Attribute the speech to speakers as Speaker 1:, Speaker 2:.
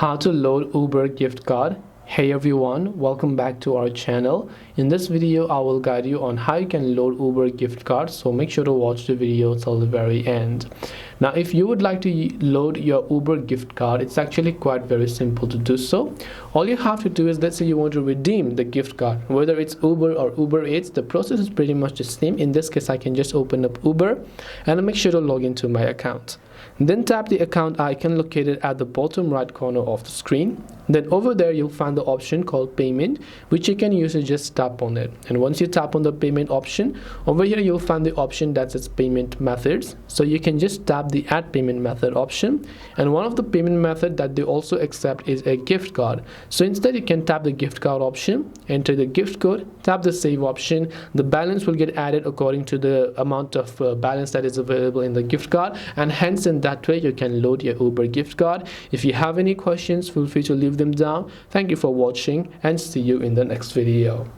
Speaker 1: How to load Uber gift card. Hey everyone, welcome back to our channel. In this video I will guide you on how you can load Uber gift card, so make sure to watch the video till the very end. Now if you would like to load your Uber gift card, it's actually quite very simple to do so. All you have to do is, let's say you want to redeem the gift card, whether it's Uber or Uber Eats, the process is pretty much the same. In this case I can just open up Uber and make sure to log into my account. Then tap the account icon located at the bottom right corner of the screen. Then over there you'll find the option called payment, which you can use to just tap on it. And once you tap on the payment option, over here you'll find the option that says payment methods. So you can just tap the add payment method option, and one of the payment method that they also accept is a gift card. So instead you can tap the gift card option, enter the gift code, tap the save option. The balance will get added according to the amount of balance that is available in the gift card, and hence in that way you can load your Uber gift card. If you have any questions, feel free to leave them down. Thank you for watching and see you in the next video.